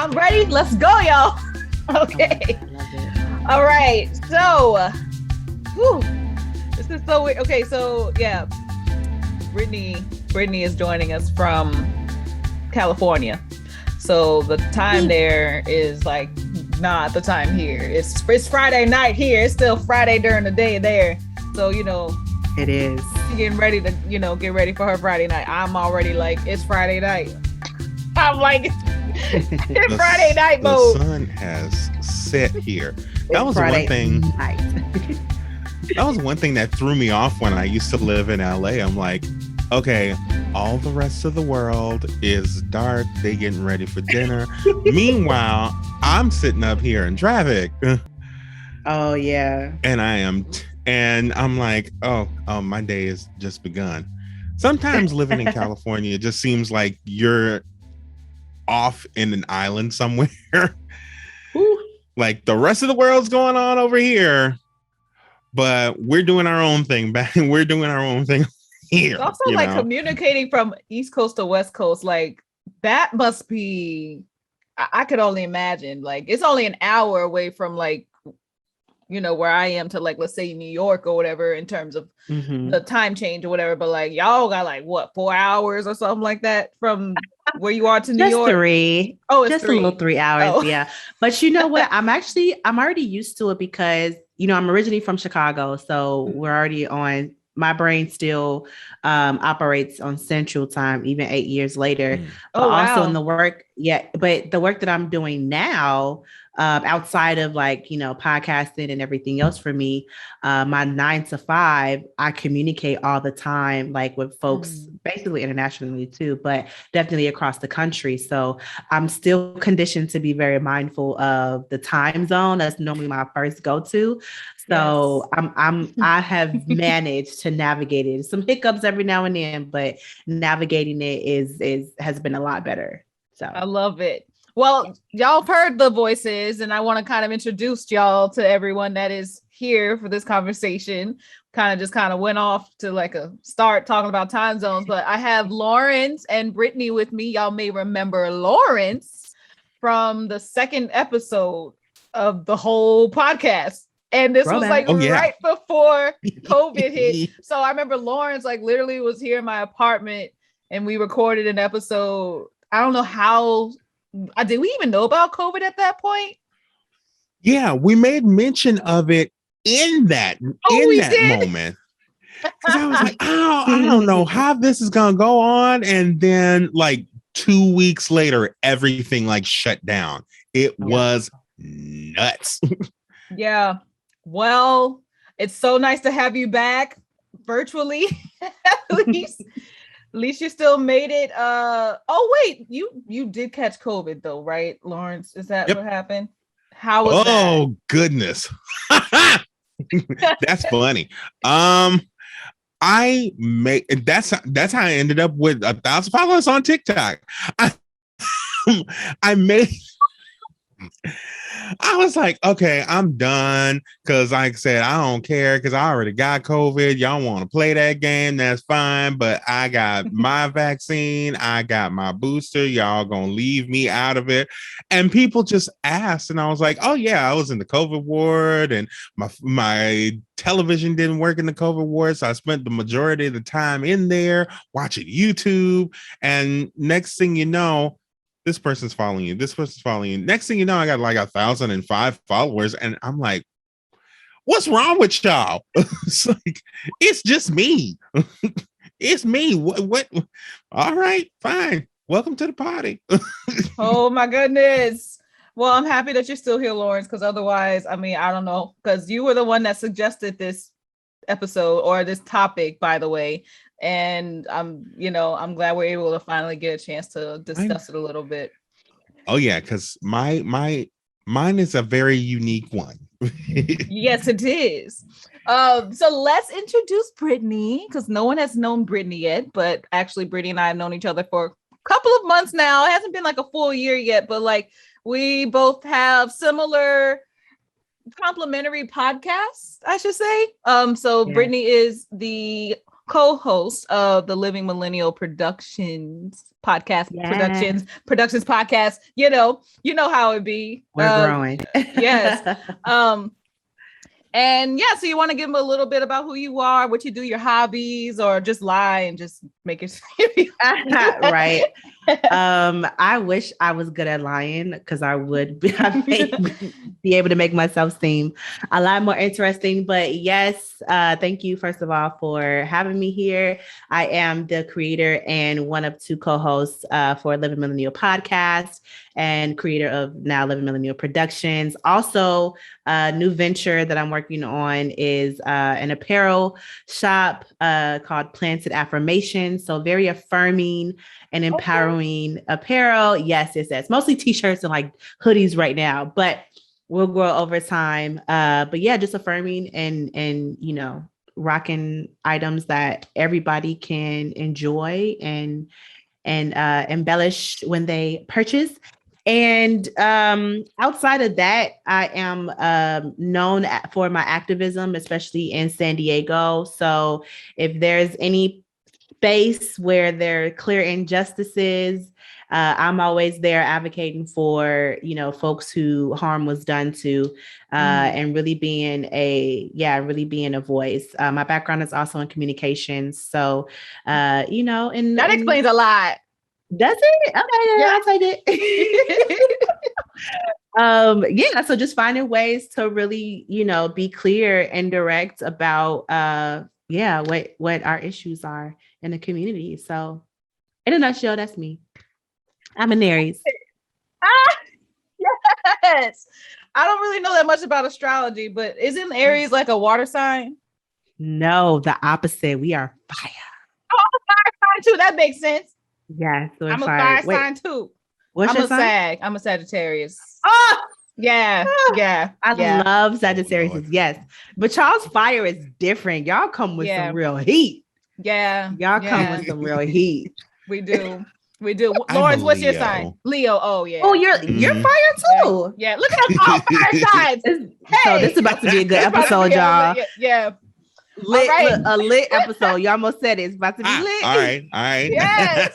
I'm ready. Let's go, y'all. Okay. I love it. All right. So, this is so weird. Okay, so yeah, Brittany is joining us from California. So the time there is like not the time here. It's Friday night here. It's still Friday during the day there. So It is. getting ready to get ready for her Friday night. I'm already like, it's Friday night. I'm like, it's Friday night mode. The sun has set here. That was Friday one thing. night. That was one thing that threw me off when I used to live in LA. I'm like, okay, all the rest of the world is dark. They getting ready for dinner. Meanwhile, I'm sitting up here in traffic. Oh yeah. And I'm like, oh, my day has just begun. Sometimes living in California just seems like you're off in an island somewhere. Like the rest of the world's going on over here, but we're doing our own thing back. We're doing our own thing here. It's also like communicating from East Coast to West Coast. Like that must be, I could only imagine. Like it's only an hour away from like, where I am to like, let's say New York or whatever in terms of the time change or whatever. But like y'all got like what, 4 hours or something like that from where you are to New York? Just 3. Oh, it's just 3. a little 3 hours. Oh. Yeah. But you know what? I'm already used to it because, I'm originally from Chicago. So we're already on, my brain still operates on Central Time, even 8 years later. Oh, wow. Also in the work. Yeah. But the work that I'm doing now, outside of like, podcasting and everything else for me, my 9 to 5, I communicate all the time, like with folks basically internationally too, but definitely across the country. So I'm still conditioned to be very mindful of the time zone. That's normally my first go-to. So yes. I have managed to navigate it. Some hiccups every now and then, but navigating it has been a lot better. So I love it. Well, y'all have heard the voices, and I want to kind of introduce y'all to everyone that is here for this conversation. Kind of went off to like a start talking about time zones, but I have Lawrence and Brittany with me. Y'all may remember Lawrence from the second episode of the whole podcast. And this was like right before COVID hit. So I remember Lawrence like literally was here in my apartment and we recorded an episode. I don't know how. Did we even know about COVID at that point? Yeah, we made mention of it in that moment. Because I was like, I don't know how this is gonna go on. And then like 2 weeks later, everything like shut down. It was nuts. Yeah. Well, it's so nice to have you back virtually. At least you still made it. Oh wait, you did catch COVID though, right, Lawrence? Is that what happened? How was that? Oh goodness. That's funny. That's how I ended up with 1,000 followers on TikTok. I was like, okay, I'm done. Cause like I said, I don't care because I already got COVID. Y'all want to play that game? That's fine. But I got my vaccine. I got my booster. Y'all gonna leave me out of it. And people just asked. And I was like, oh yeah, I was in the COVID ward and my television didn't work in the COVID ward. So I spent the majority of the time in there watching YouTube. And next thing you know, this person's following you. This person's following you. Next thing you know, I got like 1,005 followers. And I'm like, what's wrong with y'all? It's like, it's just me. It's me. What? All right, fine. Welcome to the party. Oh my goodness. Well, I'm happy that you're still here, Lawrence, because otherwise, I mean, I don't know, because you were the one that suggested this episode or this topic, by the way. And I'm glad we're able to finally get a chance to discuss it a little bit. Oh yeah, because mine is a very unique one. Yes, it is. So let's introduce Brittany, because no one has known Brittany yet, but actually Brittany and I have known each other for a couple of months now. It hasn't been like a full year yet, but like we both have similar complementary podcasts, I should say. So Brittany is the co-host of the Living Millennial Productions podcast, Yeah. productions podcast. You know how it be. We're growing. Yes. And yeah, so you want to give them a little bit about who you are, what you do, your hobbies, or just lie and just make it right. I wish I was good at lying because I would be able to make myself seem a lot more interesting. But yes, thank you first of all for having me here. I am the creator and one of two co-hosts for Living Millennial podcast and creator of now Living Millennial Productions. Also, a new venture that I'm working on is an apparel shop called Planted Affirmation. So very affirming and empowering apparel. Yes. Mostly t-shirts and like hoodies right now, but we'll grow over time. But yeah, just affirming and rocking items that everybody can enjoy and embellish when they purchase. And outside of that, I am known for my activism, especially in San Diego. So if there's any space where there are clear injustices, I'm always there advocating for, folks who harm was done to, and really being a voice. My background is also in communications. So, and that explains a lot. Does it? Okay, yeah. I'll take it. So just finding ways to really, be clear and direct about what our issues are in the community. So in a nutshell, that's me. I'm an Aries. Yes. I don't really know that much about astrology, but isn't Aries like a water sign? No, the opposite. We are fire. Oh, I'm a fire sign too. That makes sense. Yes, I'm a fire sign too. What's your sign? Sag. I'm a Sagittarius. Oh, yeah. I love Sagittarius. Yes, but y'all's fire is different. Y'all come with some real heat. Yeah, y'all come with some real heat. We do. Lawrence, what's your sign? Leo. Oh yeah. Oh, you're fire too. Yeah. Look at us all fire signs. So this is about to be a good episode, y'all. Yeah. Lit, right. A lit episode. You almost said it. It's about to be lit. All right. Yes.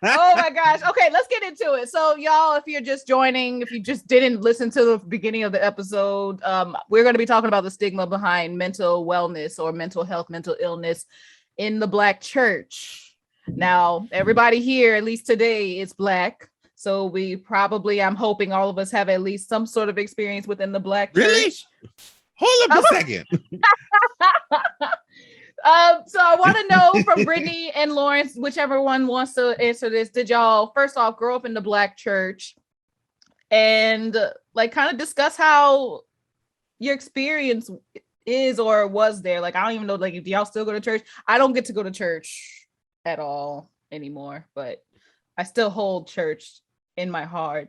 Oh my gosh. Okay, let's get into it. So, y'all, if you're just joining, if you just didn't listen to the beginning of the episode, we're going to be talking about the stigma behind mental wellness or mental health, mental illness in the Black church. Now, everybody here, at least today, is Black. So we probably, I'm hoping all of us have at least some sort of experience within the Black church. Hold up a second. So I want to know from Brittany and Lawrence, whichever one wants to answer this. Did y'all first off grow up in the Black church and like kind of discuss how your experience is or was there? Like, I don't even know, like, do y'all still go to church? I don't get to go to church at all anymore, but I still hold church in my heart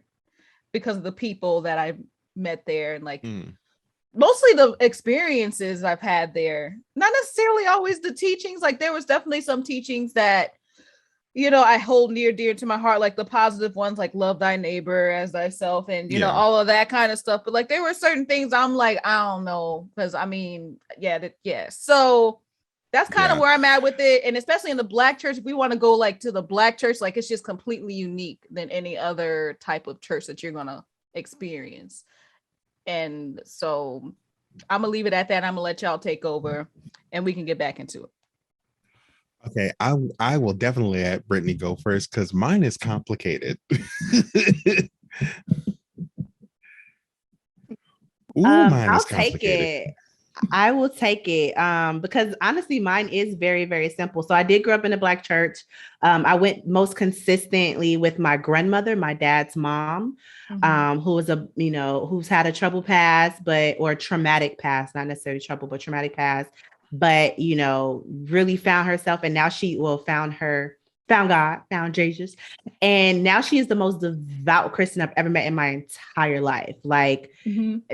because of the people that I met there and like mostly the experiences I've had there, not necessarily always the teachings. Like there was definitely some teachings that, I hold near dear to my heart, like the positive ones, like love thy neighbor as thyself and, all of that kind of stuff. But like, there were certain things I'm like, I don't know. Cause I mean, So that's kind of where I'm at with it. And especially in the Black church, if we want to go like to the Black church, like it's just completely unique than any other type of church that you're going to experience. And so I'm gonna leave it at that. I'm gonna let y'all take over and we can get back into it. Okay, I will definitely let Brittany go first because mine is complicated. I'll take it. I will take it because honestly, mine is very, very simple. So I did grow up in a Black church. I went most consistently with my grandmother, my dad's mom, who was who's had a troubled past, or traumatic past, not necessarily trouble, but traumatic past, but, really found herself. And now found God, found Jesus. And now she is the most devout Christian I've ever met in my entire life. Like,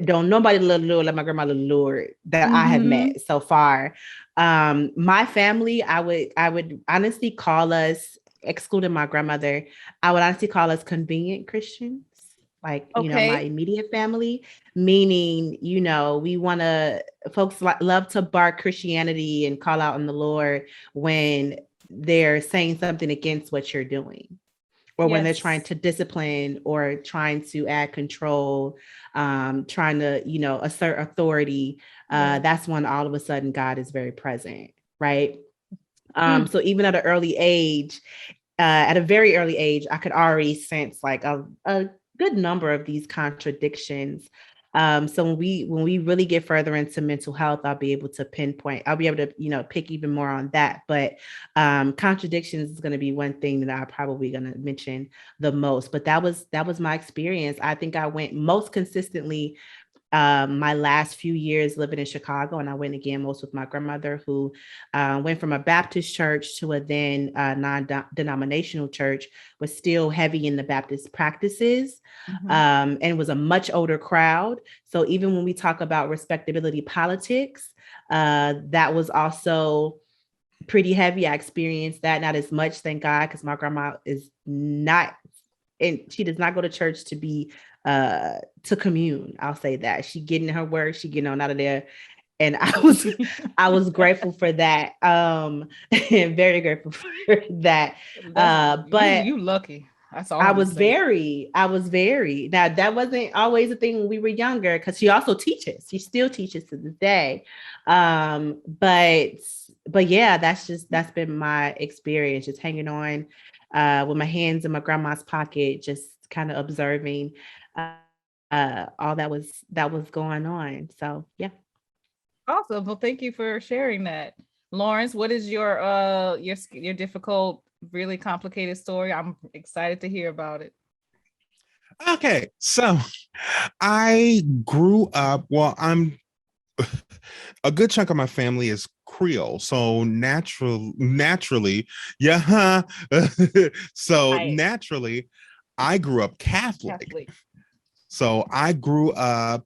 don't nobody love the Lord like my grandma loved the Lord that I have met so far. My family, I would honestly call us, excluding my grandmother, I would honestly call us convenient Christians. like, my Okay. immediate family, meaning, we want to, folks love to bark Christianity and call out on the Lord when they're saying something against what you're doing, or when they're trying Yes. to discipline or trying to add control, trying to, assert authority. Right. That's when all of a sudden God is very present, right? Hmm. So even at an early age, at a very early age, I could already sense like a good number of these contradictions. So when we really get further into mental health, I'll be able to pinpoint. I'll be able to pick even more on that. But contradictions is going to be one thing that I'm probably going to mention the most. But that was my experience. I think I went most consistently my last few years living in Chicago, and I went again most with my grandmother, who went from a Baptist church to a then non-denominational church, was still heavy in the Baptist practices, Mm-hmm. and was a much older crowd. So even when we talk about respectability politics, that was also pretty heavy. I experienced that, not as much, thank God, because my grandma is not, and she does not go to church to be to commune. I'll say that. She getting her work, she getting on out of there. And I was grateful for that. And very grateful for that. That's But you lucky. That's all I I'm gonna was say. very, now that wasn't always a thing when we were younger, because she also teaches. She still teaches to this day. But yeah, that's been my experience, just hanging on with my hands in my grandma's pocket, just kind of observing all that was going on. So yeah. Awesome. Well, thank you for sharing that. Lawrence, what is your difficult, really complicated story? I'm excited to hear about it. Okay, so I grew up, well, I'm a good chunk of my family is Creole, so naturally, yeah. So Right. naturally, I grew up Catholic. Catholic. So I grew up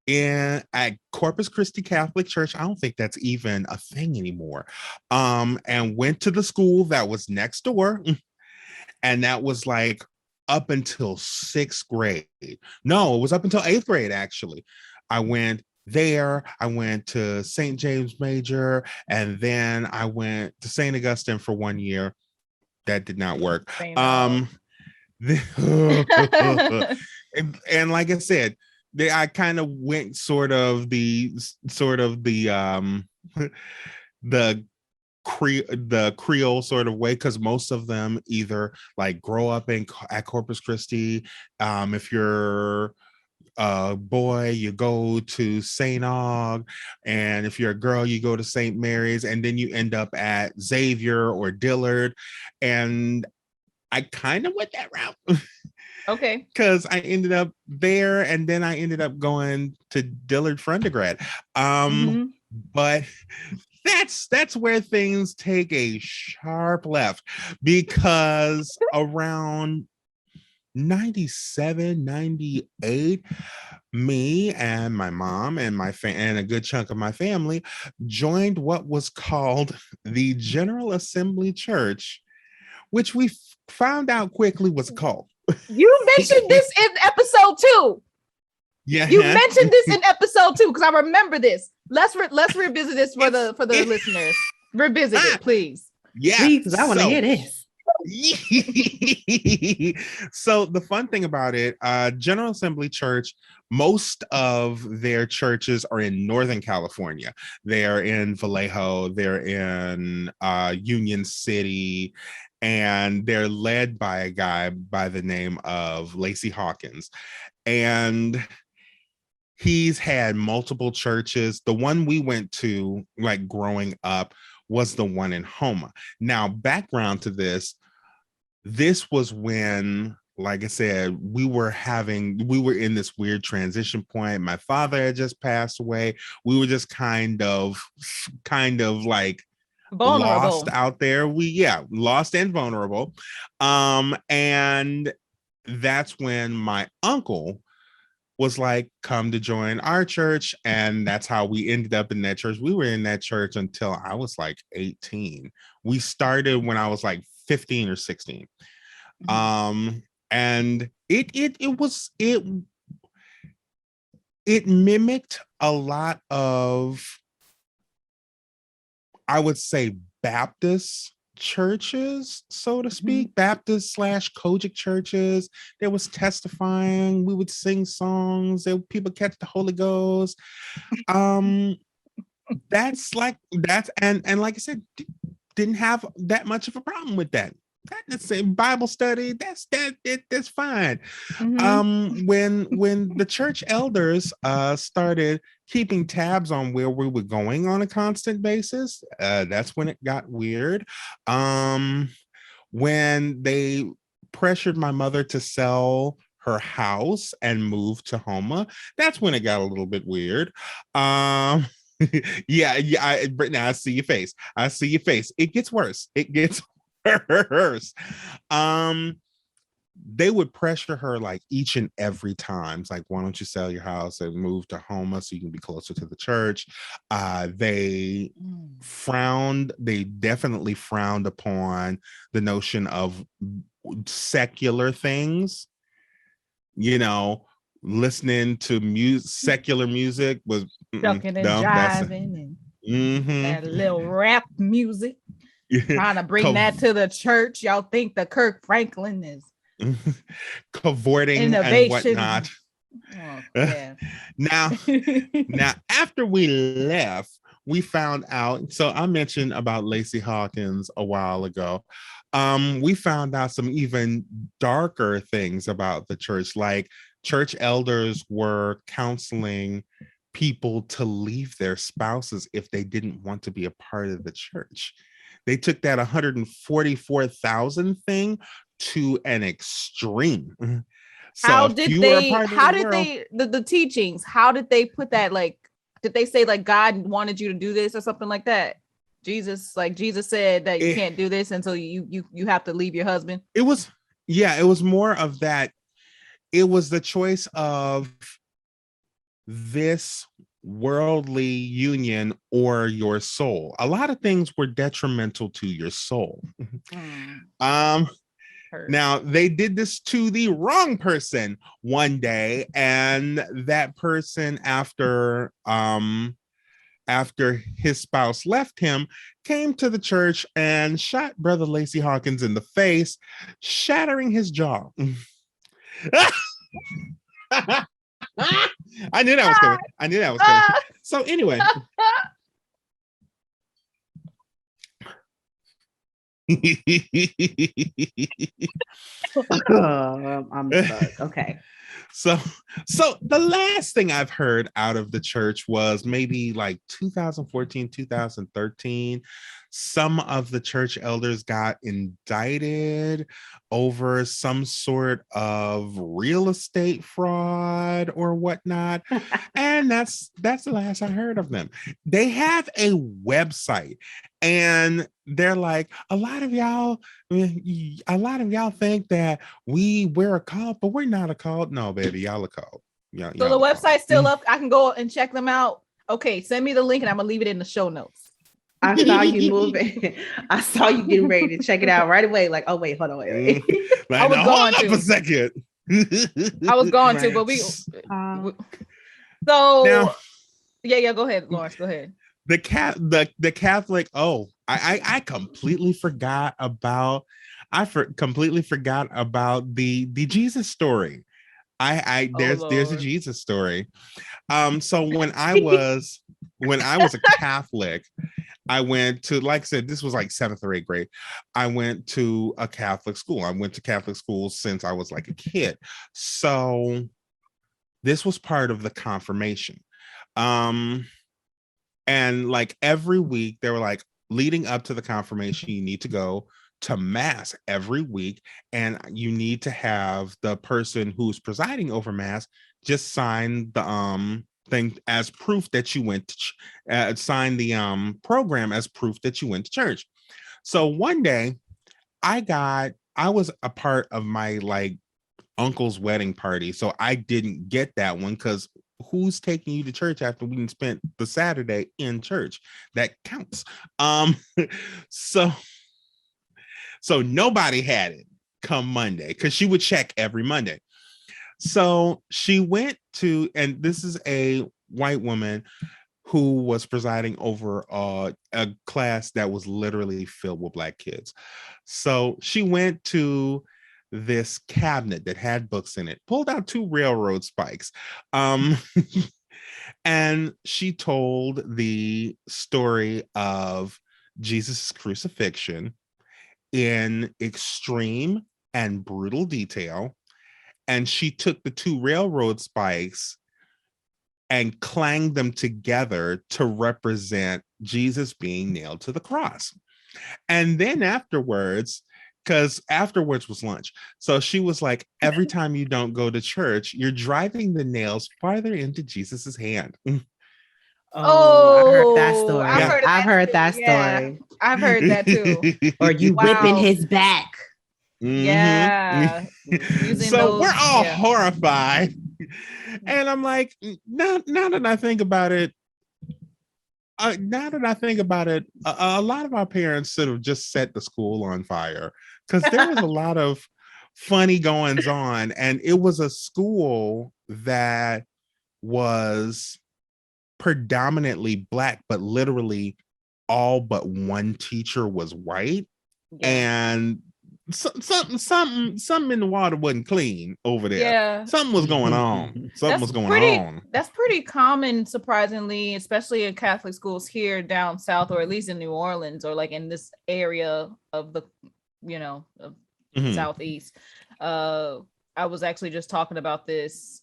in at Corpus Christi Catholic Church. I don't think that's even a thing anymore. And went to the school that was next door, and that was like up until sixth grade. No, it was up until eighth grade, actually. I went there. I went to St. James Major, and then I went to St. Augustine for 1 year. That did not work. Same Um, and like I said, I kind of went the the Creole sort of way, because most of them either like grow up at Corpus Christi. If you're a boy, you go to St. Aug, and if you're a girl, you go to St. Mary's, and then you end up at Xavier or Dillard. And I kind of went that route. Okay. Because I ended up there, and then I ended up going to Dillard for undergrad. Mm-hmm. But that's where things take a sharp left, because around 97, 98, me and my mom and and a good chunk of my family joined what was called the General Assembly Church, which we found out quickly was a cult. You mentioned this in episode 2. You Yeah. mentioned this in episode 2 because I remember this. Let's revisit this for the listeners. Revisit it, please. Yeah. Please, because I want to hear this. So the fun thing about it, General Assembly Church, most of their churches are in Northern California. They are in Vallejo, they're in Union City, and they're led by a guy by the name of Lacey Hawkins. And he's had multiple churches. The one we went to, like growing up, was the one in Homa. Now, background to this was when, like I said, we were in this weird transition point. My father had just passed away. We were just kind of like Vulnerable. lost out there. Lost and vulnerable. And that's when my uncle was like, come to join our church. And that's how we ended up in that church. We were in that church until I was like 18. We started when I was like 15 or 16. Mm-hmm. and it mimicked a lot of, I would say, Baptist churches, so to speak, Baptist / Kojic churches. There was testifying. We would sing songs. People catch the Holy Ghost. That's and like I said, didn't have that much of a problem with that. That's the Bible study. That's fine. When the church elders started keeping tabs on where we were going on a constant basis, that's when it got weird. When they pressured my mother to sell her house and move to Homa, that's when it got a little bit weird. Yeah, Brittany, I see your face. It gets worse. Worse. They would pressure her like each and every time. It's like, why don't you sell your house and move to Homa so you can be closer to the church? They definitely frowned upon the notion of secular things. Listening to secular music was ducking and jiving and that little rap music. Trying to bring that to the church. Y'all think the Kirk Franklin is cavorting innovation and whatnot. Oh, yeah. Now after we left, we found out. So I mentioned about Lacey Hawkins a while ago. We found out some even darker things about the church, like church elders were counseling people to leave their spouses if they didn't want to be a part of the church. They took that 144,000 thing to an extreme. So how did the teachings, how did they put that? Like, did they say like God wanted you to do this or something like that? Jesus said that you can't do this until you have to leave your husband. It was more of that. It was the choice of this worldly union or your soul. A lot of things were detrimental to your soul. Now they did this to the wrong person one day, and that person, after his spouse left him, came to the church and shot Brother Lacey Hawkins in the face, shattering his jaw. I knew that was coming. So anyway. I'm stuck. Okay. So the last thing I've heard out of the church was maybe like 2014, 2013. Some of the church elders got indicted over some sort of real estate fraud or whatnot. And that's the last I heard of them. They have a website, and they're like, a lot of y'all think that we're a cult, but we're not a cult. No, baby, y'all a cult. Yeah. So the website's still up. I can go and check them out. Okay, send me the link and I'm gonna leave it in the show notes. I saw you moving. I saw you getting ready to check it out right away. Like, oh wait, hold on, wait. Like, I was going to. A second. I was going to, but we. So now, yeah. Go ahead, Lawrence. Go ahead. The Catholic. Oh, I completely forgot about. Completely forgot about the Jesus story. There's a Jesus story. So when I was a Catholic, I went to, like I said, this was like 7th or 8th grade. I went to a Catholic school. I went to Catholic school since I was like a kid. So this was part of the confirmation. And like every week they were like, leading up to the confirmation, you need to go to mass every week, and you need to have the person who's presiding over mass just sign the thing as proof that you went to sign the program as proof that you went to church. So one day I was a part of my like uncle's wedding party, so I didn't get that one because who's taking you to church after we spent the Saturday in church? That counts. So nobody had it. come Monday, because she would check every Monday. So she went to, and this is a white woman who was presiding over a class that was literally filled with Black kids. So she went to this cabinet that had books in it, pulled out 2 railroad spikes, and she told the story of Jesus' crucifixion in extreme and brutal detail. And she took the 2 railroad spikes and clanged them together to represent Jesus being nailed to the cross. And then afterwards, because afterwards was lunch. So she was like, every time you don't go to church, you're driving the nails farther into Jesus's hand. Oh, I heard that Oh, story. I've heard I've heard too. that Yeah, story. I've heard that too. Or you whipping Wow. his back. Yeah. Using So those, we're all yeah. horrified. And I'm like, now that I think about it, a lot of our parents should have just set the school on fire, because there was a lot of funny goings on. And it was a school that was predominantly Black, but literally all but one teacher was white. Yeah. And something in the water wasn't clean over there. Yeah. Something was going on. That's pretty common, surprisingly, especially in Catholic schools here down south, or at least in New Orleans, or like in this area of the, of Southeast. I was actually just talking about this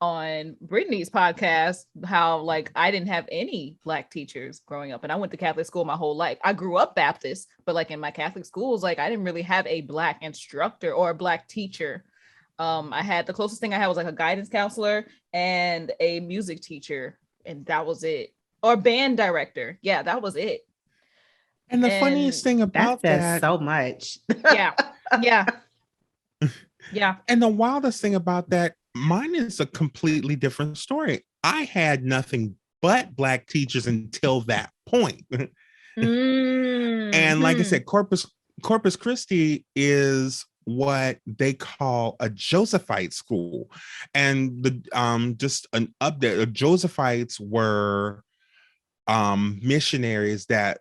on Brittany's podcast, how like I didn't have any Black teachers growing up, and I went to Catholic school my whole life. I grew up Baptist, but like in my Catholic schools, like I didn't really have a Black instructor or a Black teacher. I had, the closest thing I had was like a guidance counselor and a music teacher, and that was it. Or band director. Yeah, that was it. And the funniest thing about that, so much. Yeah. And the wildest thing about that, mine is a completely different story. I had nothing but Black teachers until that point. And like I said, Corpus Christi is what they call a Josephite school. And the just an update, the Josephites were missionaries that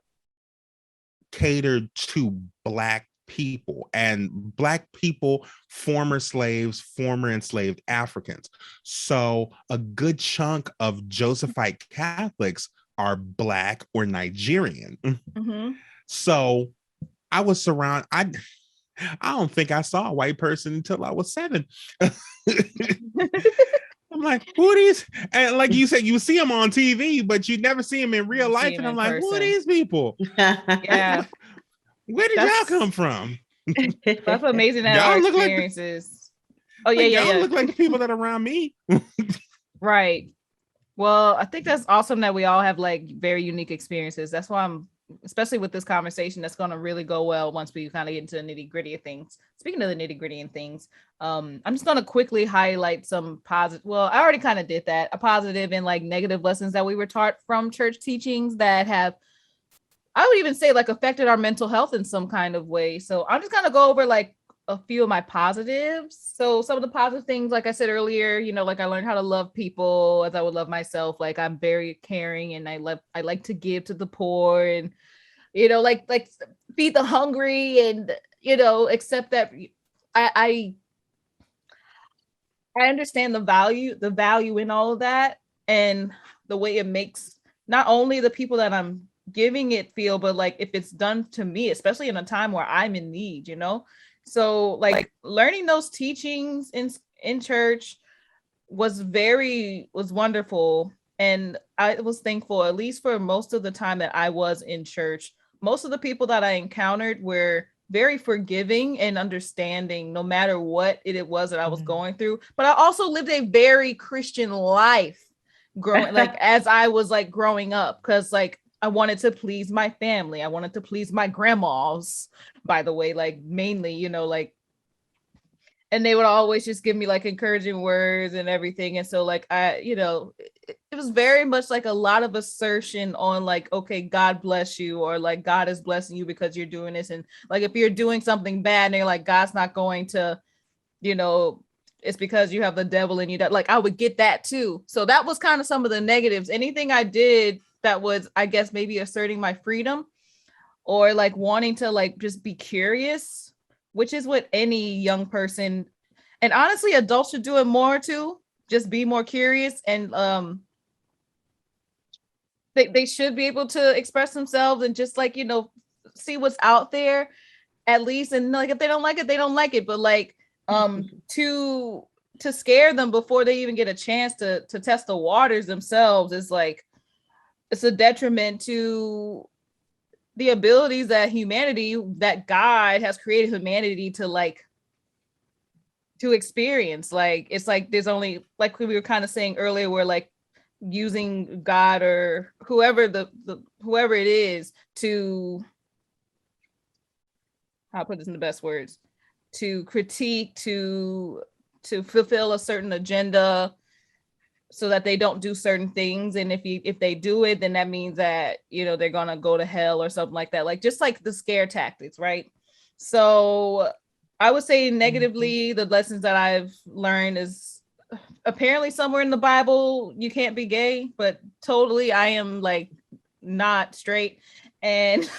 catered to Black people, and Black people, former slaves, former enslaved Africans. So a good chunk of Josephite Catholics are Black or Nigerian. So I was surrounded. I don't think I saw a white person until I was 7. I'm like, who are these? And like you said, you see them on TV, but you never see them in real life. And I'm like, who are these people? Yeah. Where did y'all come from? That's amazing that our experiences. Y'all look like the people that are around me. Right. Well, I think that's awesome that we all have like very unique experiences. That's why I'm, especially with this conversation, that's going to really go well once we kind of get into the nitty gritty of things. Speaking of the nitty gritty and things, I'm just going to quickly highlight some positive. Well, I already kind of did that. A positive and like negative lessons that we were taught from church teachings that have, I would even say, like affected our mental health in some kind of way. So I'm just going to go over like a few of my positives. So some of the positive things, like I said earlier, like I learned how to love people as I would love myself. Like I'm very caring, and I like to give to the poor, and like feed the hungry, and accept that I understand the value in all of that, and the way it makes not only the people that I'm giving it feel, but like if it's done to me, especially in a time where I'm in need, So like learning those teachings in church was wonderful. And I was thankful, at least for most of the time that I was in church. Most of the people that I encountered were very forgiving and understanding, no matter what it was that I was going through. But I also lived a very Christian life growing, like as I was like growing up, because like I wanted to please my family. I wanted to please my grandmas, by the way, like mainly, like, and they would always just give me like encouraging words and everything. And so like, it was very much like a lot of assertion on like, okay, God bless you, or like God is blessing you because you're doing this. And like if you're doing something bad and they're like, God's not going to, you know, it's because you have the devil in you. That like I would get that too. So that was kind of some of the negatives. Anything I did that was, I guess, maybe asserting my freedom or like wanting to like just be curious, which is what any young person, and honestly adults should do it more too, just be more curious. And they should be able to express themselves and just like, you know, see what's out there at least. And like if they don't like it, they don't like it. But like to scare them before they even get a chance to test the waters themselves is like, it's a detriment to the abilities that humanity, that God has created humanity to like to experience. Like it's like there's only, like we were kind of saying earlier, where like using God or whoever the whoever it is to, I'll put this in the best words, to critique, to fulfill a certain agenda so that they don't do certain things. And if they do it, then that means that, you know, they're gonna go to hell or something like that. Like just like the scare tactics, right? So I would say negatively, the lessons that I've learned is apparently somewhere in the Bible you can't be gay, but totally I am like not straight, and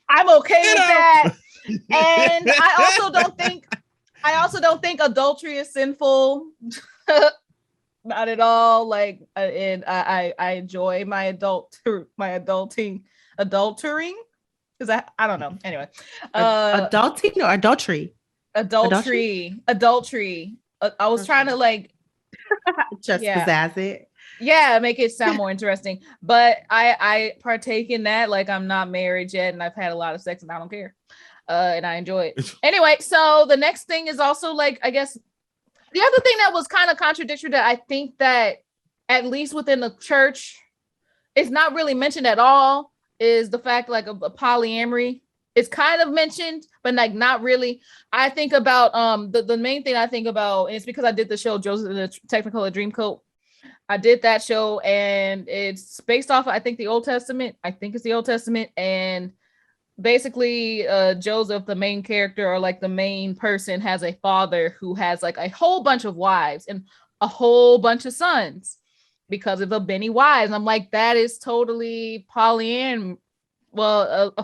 I'm okay with that. And I also don't think adultery is sinful. Not at all. Like, and I enjoy my adulting, because I don't know. Anyway, adulting or adultery? Adultery. I was trying to like just pizzazz it. Yeah, make it sound more interesting. But I partake in that. Like I'm not married yet, and I've had a lot of sex, and I don't care. And I enjoy it. Anyway, so the next thing is also like, I guess the other thing that was kind of contradictory that I think that at least within the church is not really mentioned at all is the fact like of polyamory. It's kind of mentioned, but like not really. I think about the main thing I think about, and it's because I did the show Joseph in the Technicolor Dreamcoat. I did that show, and it's based off of, I think, the Old Testament. I think it's the Old Testament, and basically Joseph, the main character or like the main person, has a father who has like a whole bunch of wives and a whole bunch of sons because of the many wives. And I'm like, that is totally a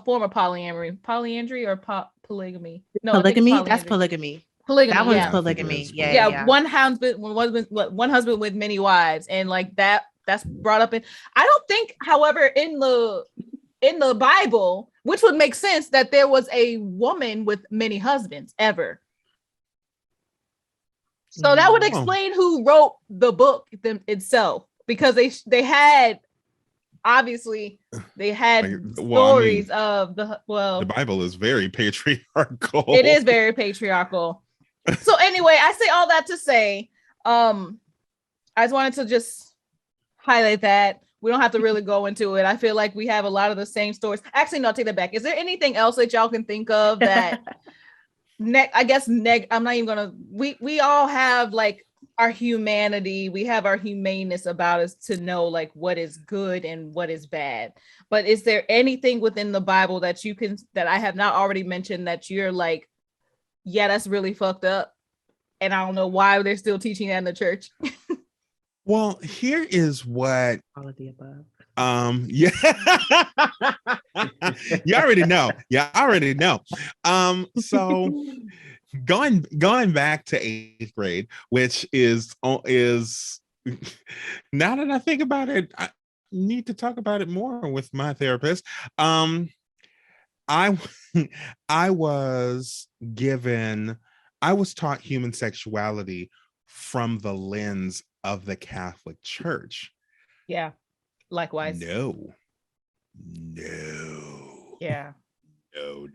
form of polyandry or polygamy. No, polygamy. That's polygamy. That one's polygamy. Yeah. One husband with many wives, and like that's brought up in. I don't think, however, in the Bible, which would make sense, that there was a woman with many husbands ever. So that would explain who wrote the book itself, because they had obviously they had stories of the Bible is very patriarchal. It is very patriarchal. So anyway, I say all that to say, I just wanted to just highlight that. We don't have to really go into it. I feel like we have a lot of the same stories. Actually, no, take that back. Is there anything else that y'all can think of that I'm not even gonna, we all have like our humanity, we have our humaneness about us to know like what is good and what is bad. But is there anything within the Bible that I have not already mentioned that you're like, yeah, that's really fucked up, and I don't know why they're still teaching that in the church? Well, here is what all of the above. Yeah. You already know. So going back to 8th grade, which is now that I think about it, I need to talk about it more with my therapist. I was taught human sexuality from the lens of the Catholic Church. Yeah. Likewise. No. Yeah. No.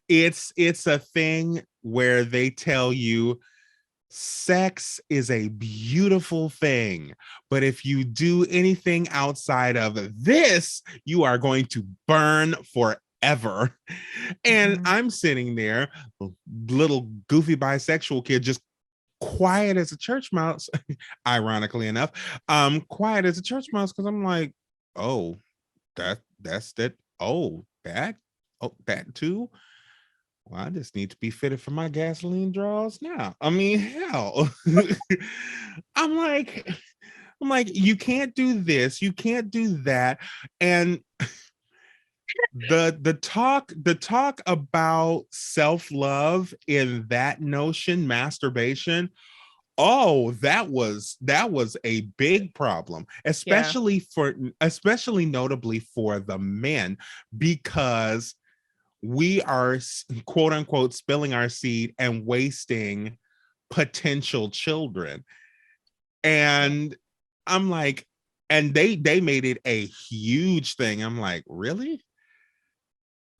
It's a thing where they tell you sex is a beautiful thing, but if you do anything outside of this, you are going to burn forever. And I'm sitting there, little goofy bisexual kid, just quiet as a church mouse, ironically enough, quiet as a church mouse, because I'm like, oh, that's that. Oh, that too. Well, I just need to be fitted for my gasoline draws now. I mean, hell. I'm like, I'm like, you can't do this, you can't do that. And the talk about self-love in that notion, masturbation, oh, that was a big problem, Yeah. especially notably for the men, because we are quote unquote spilling our seed and wasting potential children. And I'm like, and they made it a huge thing. I'm like, really?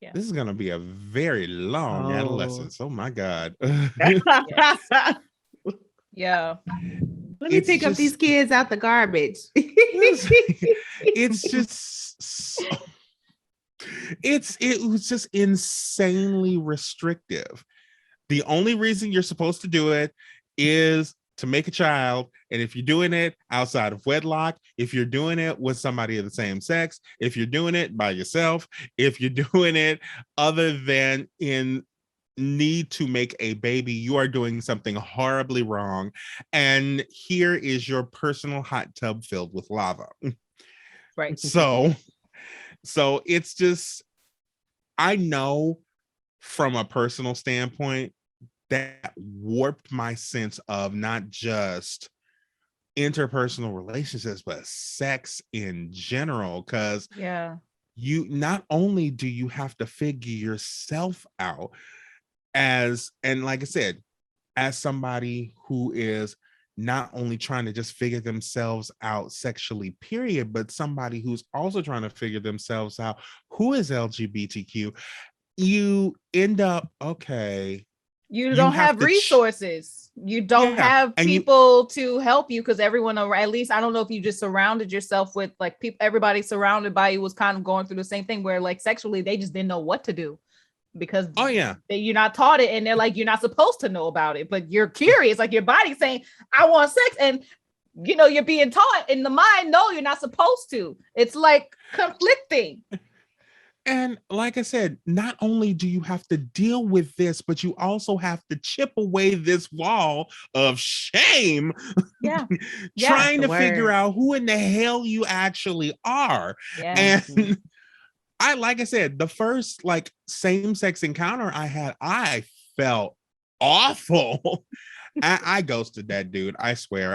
Yeah. This is gonna be a very long Oh. adolescence. Oh my God. Yes. Yeah. Let me It's pick up these just kids out the garbage. it's just so, it was just insanely restrictive. The only reason you're supposed to do it is to make a child. And if you're doing it outside of wedlock, if you're doing it with somebody of the same sex, if you're doing it by yourself, if you're doing it other than in need to make a baby, you are doing something horribly wrong. And here is your personal hot tub filled with lava. Right. So, so it's just, I know from a personal standpoint that warped my sense of not just interpersonal relationships, but sex in general. Because Yeah. you not only do you have to figure yourself out as, and like I said, as somebody who is not only trying to just figure themselves out sexually, period, but somebody who's also trying to figure themselves out who is LGBTQ, you end up, okay, You you don't have have to resources. You don't yeah, have and you people to help you because everyone, at least I don't know if you just surrounded yourself with like people, everybody surrounded by you was kind of going through the same thing where like sexually they just didn't know what to do because oh yeah, you're not taught it and they're like, you're not supposed to know about it, but you're curious, like your body's saying, I want sex. And you're being taught in the mind, no, you're not supposed to. It's like conflicting. and like I said, not only do you have to deal with this, but you also have to chip away this wall of shame, Yeah. Yeah. trying The to figure word. out who in the hell you actually are. Yeah. And Mhm. I, like I said, the first like same-sex encounter I had, I felt awful. I ghosted that dude. I swear.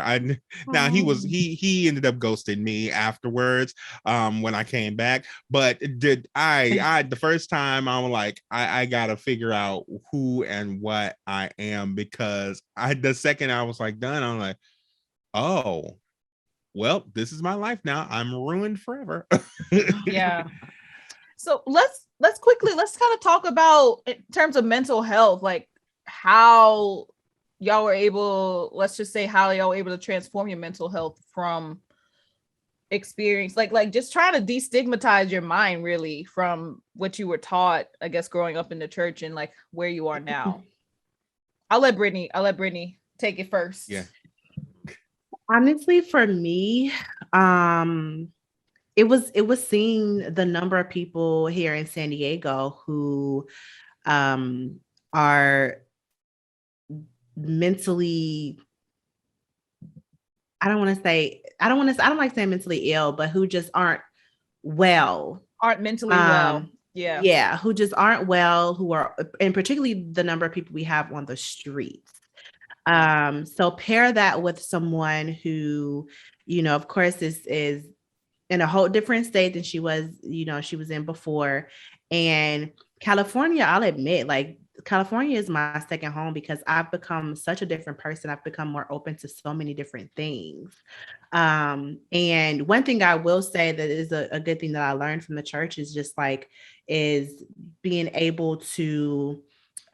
Now Oh. he ended up ghosting me afterwards, when I came back. But did I the first time I was like, I gotta figure out who and what I am, because the second I was like done, I'm like, oh, well, this is my life now. I'm ruined forever. Yeah. So let's kind of talk about in terms of mental health, like how y'all were able, let's just say how y'all were able to transform your mental health from experience, like just trying to destigmatize your mind really from what you were taught, I guess, growing up in the church and like where you are now. I'll let Brittany take it first. Yeah. Honestly, for me, it was seeing the number of people here in San Diego who are mentally, I don't like saying mentally ill, but who just aren't well. Aren't mentally well. Um, Yeah. yeah, who just aren't well, who are, and particularly the number of people we have on the streets. So pair that with someone who, of course, is in a whole different state than she was in before. And California, I'll admit, like California is my second home because I've become such a different person. I've become more open to so many different things. And one thing I will say that is a good thing that I learned from the church is just like, is being able to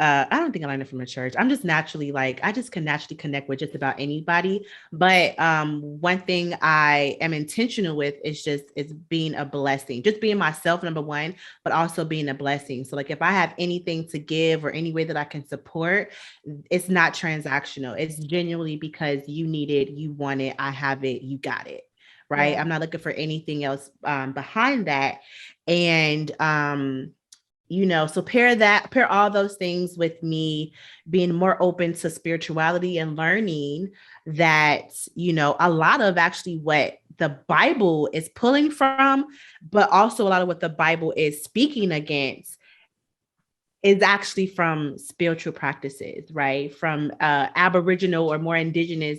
I don't think I learned it from a church. I'm just naturally like, I just can naturally connect with just about anybody. But one thing I am intentional with is being a blessing, just being myself, number one, but also being a blessing. So like if I have anything to give or any way that I can support, it's not transactional. It's genuinely because you need it, you want it, I have it, you got it. Right. Yeah. I'm not looking for anything else behind that. And so pair all those things with me being more open to spirituality and learning that, a lot of actually what the Bible is pulling from, but also a lot of what the Bible is speaking against is actually from spiritual practices, right? From Aboriginal or more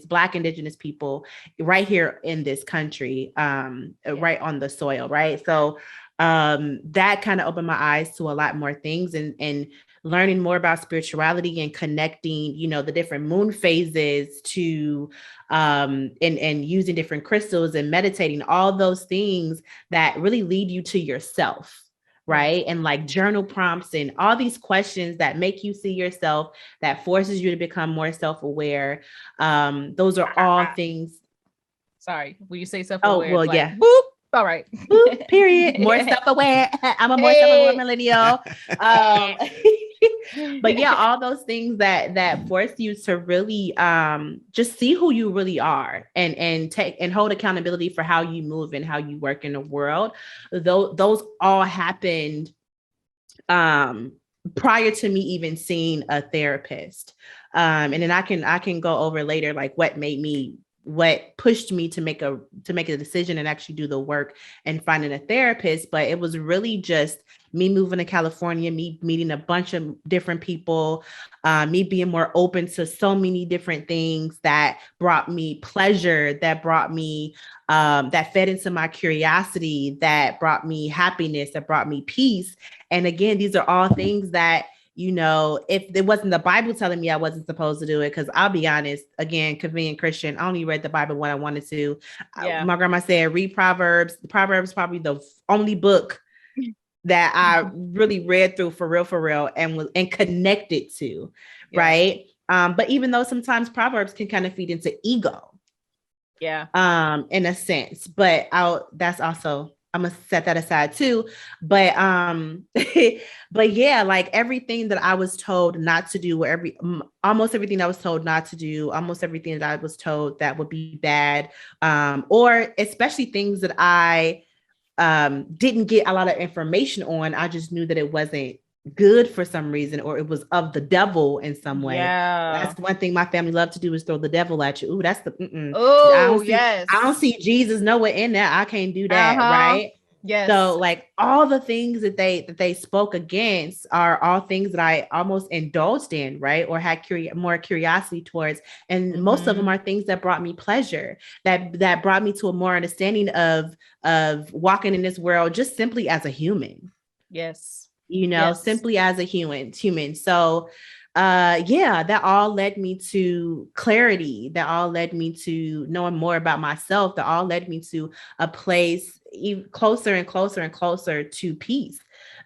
Black indigenous people right here in this country, right on the soil, right? So that kind of opened my eyes to a lot more things and learning more about spirituality and connecting, the different moon phases to and using different crystals and meditating, all those things that really lead you to yourself. Right. And like journal prompts and all these questions that make you see yourself, that forces you to become more self-aware. Those are all things. Sorry, will you say self-aware? Oh, well, like, yeah. Boop. All right. Boop, period. More self-aware. I'm a more self-aware millennial. But yeah, all those things that force you to really just see who you really are and take and hold accountability for how you move and how you work in the world. Those all happened prior to me even seeing a therapist. And then I can go over later like what pushed me to make a decision and actually do the work and finding a therapist. But it was really just me moving to California, me meeting a bunch of different people, me being more open to so many different things that brought me pleasure, that brought me, that fed into my curiosity, that brought me happiness, that brought me peace. And again, these are all things that, if it wasn't the Bible telling me I wasn't supposed to do it, because I'll be honest, again, convenient Christian, I only read the Bible when I wanted to. My grandma said, read Proverbs. The Proverbs is probably the only book that I really read through for real, and connected to, right? But even though sometimes Proverbs can kind of feed into ego, in a sense, but that's also, I'm gonna set that aside too. But but yeah, like everything that I was told not to do, almost everything I was told not to do, almost everything that I was told that would be bad, or especially things that I didn't get a lot of information on. I just knew that it wasn't good for some reason, or it was of the devil in some way. That's one thing my family loved to do, is throw the devil at you. Ooh, that's the I don't see Jesus nowhere in there. I can't do that, right? Yes. So like all the things that they spoke against are all things that I almost indulged in, right? Or had more curiosity towards. And most of them are things that brought me pleasure, that brought me to a more understanding of walking in this world just simply as a human. Yes. Simply as a human. So that all led me to clarity, that all led me to knowing more about myself, that all led me to a place even closer and closer and closer to peace.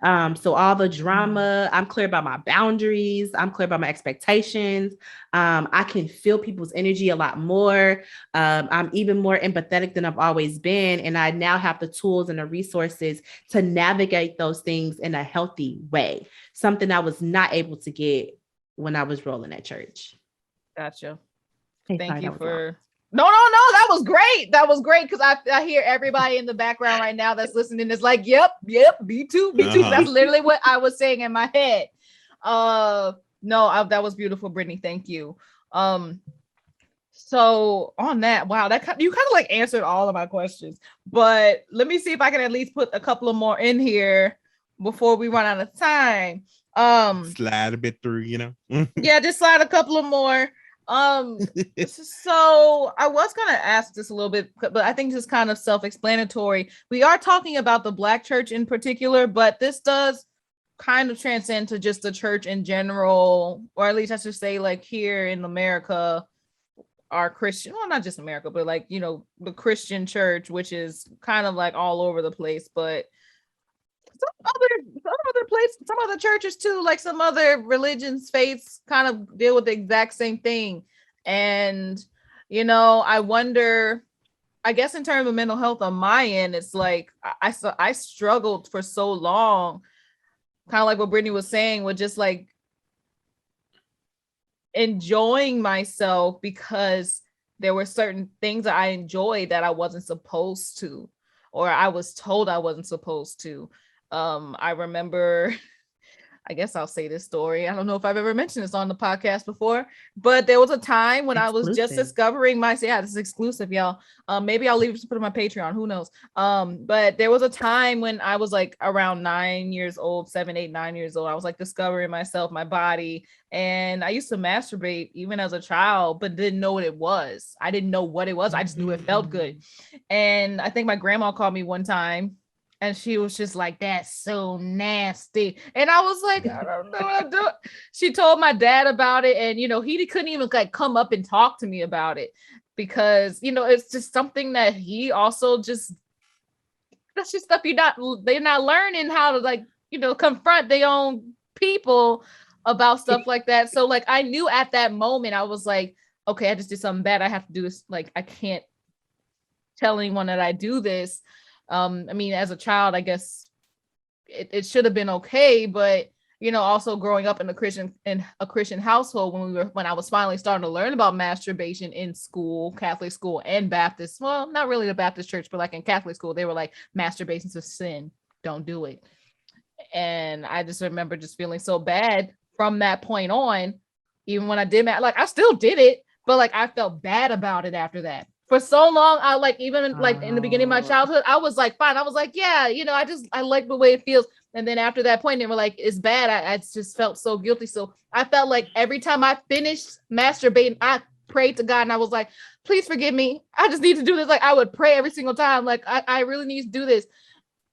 So all the drama, I'm clear about my boundaries, I'm clear about my expectations. I can feel people's energy a lot more. I'm even more empathetic than I've always been. And I now have the tools and the resources to navigate those things in a healthy way. Something I was not able to get when I was rolling at church. Gotcha. Hey, Thank you for... No, that was great. That was great, because I hear everybody in the background right now that's listening is like, yep, me too. That's literally what I was saying in my head. That was beautiful, Brittany. Thank you. So on that, wow, you kind of like answered all of my questions, but let me see if I can at least put a couple of more in here before we run out of time. Slide a bit through, just slide a couple of more. So I was going to ask this a little bit, but I think this is kind of self-explanatory. We are talking about the Black church in particular, but this does kind of transcend to just the church in general, or at least I should say, like here in America, our Christian, well, not just America, but like, the Christian church, which is kind of like all over the place. But some other place, some other churches too, like some other religions, faiths kind of deal with the exact same thing. And I wonder, I guess in terms of mental health on my end, it's like I struggled for so long, kind of like what Brittany was saying, with just like enjoying myself because there were certain things that I enjoyed that I wasn't supposed to, or I was told I wasn't supposed to. I remember, I guess I'll say this story. I don't know if I've ever mentioned this on the podcast before, but there was a time when I was just discovering yeah, this is exclusive, y'all. Maybe I'll leave it to put on my Patreon, who knows? But there was a time when I was like around 9 years old, 7, 8, 9 years old. I was like discovering myself, my body. And I used to masturbate even as a child, but didn't know what it was. I didn't know what it was. I just knew it felt good. And I think my grandma called me one time, and she was just like, that's so nasty. And I was like, I don't know what I'm doing. She told my dad about it. And, he couldn't even like come up and talk to me about it because, it's just something that he also that's just stuff they're not learning how to like, confront their own people about stuff like that. So like, I knew at that moment, I was like, okay, I just did something bad. I have to do this. Like, I can't tell anyone that I do this. I mean, as a child, I guess it should have been okay, but also growing up in a Christian household, when I was finally starting to learn about masturbation in school, Catholic school and Baptist, well, not really the Baptist church, but like in Catholic school, they were like, masturbation's a sin, don't do it. And I just remember just feeling so bad from that point on. Even when I did like I still did it, but like I felt bad about it after that. For so long, I like, even like in the beginning of my childhood, I was like, fine. I was like, yeah, I like the way it feels. And then after that point, they were like, it's bad. I just felt so guilty. So I felt like every time I finished masturbating, I prayed to God and I was like, please forgive me. I just need to do this. Like I would pray every single time. Like I really need to do this.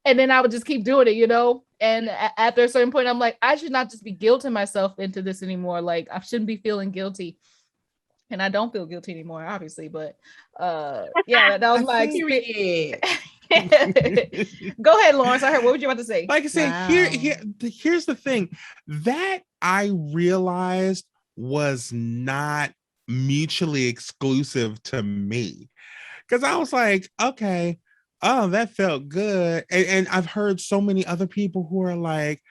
And then I would just keep doing it, And after a certain point, I'm like, I should not just be guilting myself into this anymore. Like I shouldn't be feeling guilty. And I don't feel guilty anymore, obviously, but yeah, that was my experience. Go ahead, Lawrence. I heard, what were you about to say? Like I said, here's the thing that I realized was not mutually exclusive to me. Because I was like, okay, oh, that felt good. And I've heard so many other people who are like,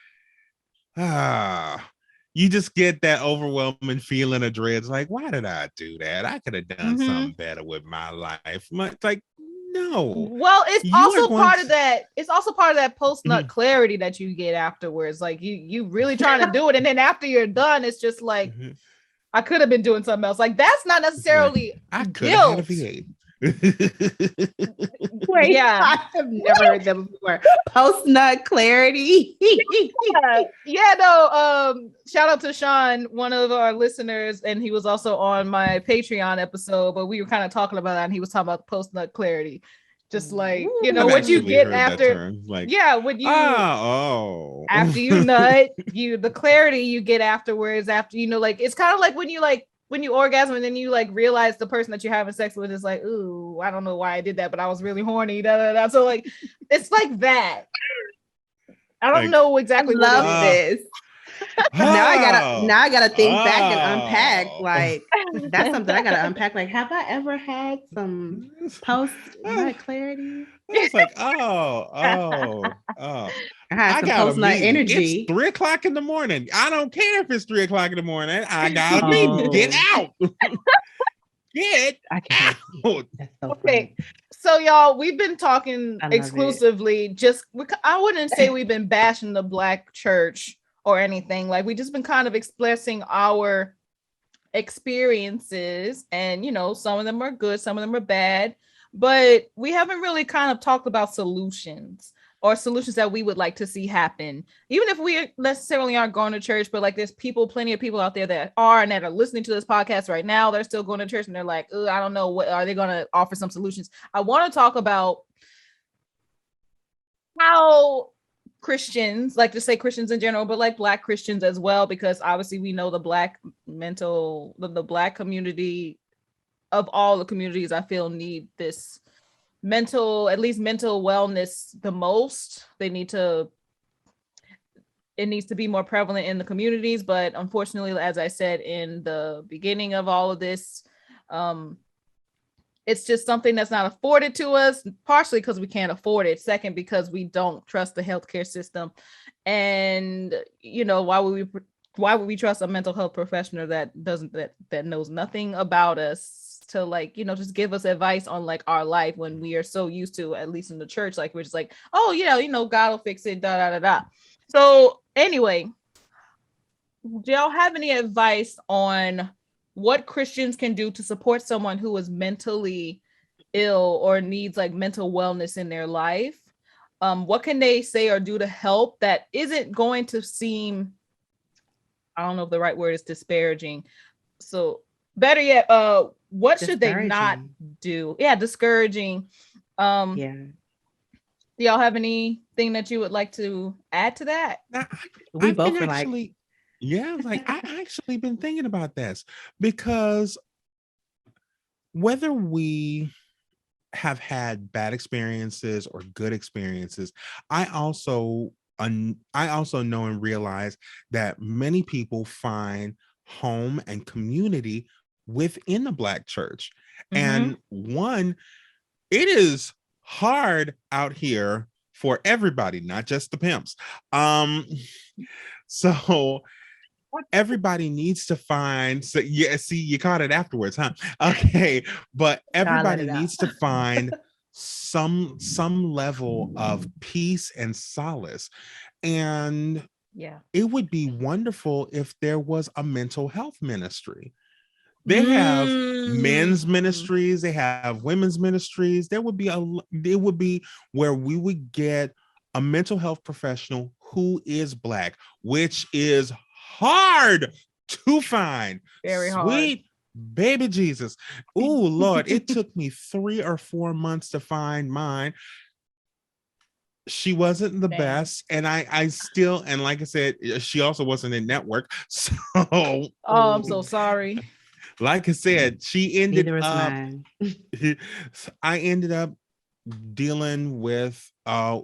you just get that overwhelming feeling of dread. It's like, why did I do that? I could have done something better with my life. It's like, no. Well, it's also part of that. It's also part of that post-nut clarity that you get afterwards. Like you really trying to do it, and then after you're done, it's just like I could have been doing something else. Like that's not necessarily I could have had a V8. Wait, yeah, I have never heard that before. Post nut clarity. Shout out to Sean, one of our listeners, and he was also on my Patreon episode. But we were kind of talking about that, and he was talking about post nut clarity, just like what you get after. Like, when you after you nut, the clarity you get afterwards. After like it's kind of like when you orgasm and then you like realize the person that you're having sex with is like, ooh, I don't know why I did that, but I was really horny. So like, it's like that. I don't know exactly. Love this. Now I gotta think back and unpack. Like that's something I gotta unpack. Like, have I ever had some post nut clarity? It's like, I got post nut energy. It's 3:00 in the morning. I don't care if it's 3:00 in the morning. I got a meeting. Get out. Get out. Okay. So y'all, we've been talking exclusively. I wouldn't say we've been bashing the Black church or anything. Like we just been kind of expressing our experiences, and some of them are good, some of them are bad, but we haven't really kind of talked about solutions that we would like to see happen. Even if we necessarily aren't going to church, but like there's plenty of people out there that are and that are listening to this podcast right now. They're still going to church and they're like, I don't know, what are they going to offer some solutions? I want to talk about how Christians, like to say Christians in general, but like Black Christians as well, because obviously we know the Black community of all the communities, I feel, need this mental wellness the most. They need to it needs to be more prevalent in the communities. But unfortunately, as I said in the beginning of all of this, it's just something that's not afforded to us, partially because we can't afford it. Second, because we don't trust the healthcare system. And, why would we trust a mental health professional that knows nothing about us to just give us advice on our life, when we are so used to, at least in the church, we're just oh yeah, God will fix it, da da da da. So anyway, do y'all have any advice on what Christians can do to support someone who is mentally ill or needs mental wellness in their life? What can they say or do to help that isn't going to seem, I don't know if the right word is disparaging. So better yet, what should they not do? Yeah, discouraging. Yeah. Do y'all have anything that you would like to add to that? We both are I actually been thinking about this, because whether we have had bad experiences or good experiences, I also know and realize that many people find home and community within the Black church. And one, it is hard out here for everybody, not just the pimps. So everybody needs to find, so yeah, see, you caught it afterwards, huh? Okay, but everybody needs to find some level of peace and solace. And yeah, it would be wonderful if there was a mental health ministry. They have men's ministries, they have women's ministries. It would be where we would get a mental health professional who is Black, which is hard to find. Very Sweet hard. baby Jesus. Oh Lord, it took me 3 or 4 months to find mine. She wasn't the best, and I still, and like I said, she also wasn't in network. So I'm so sorry. Like I said, she ended up mine. I ended up dealing with a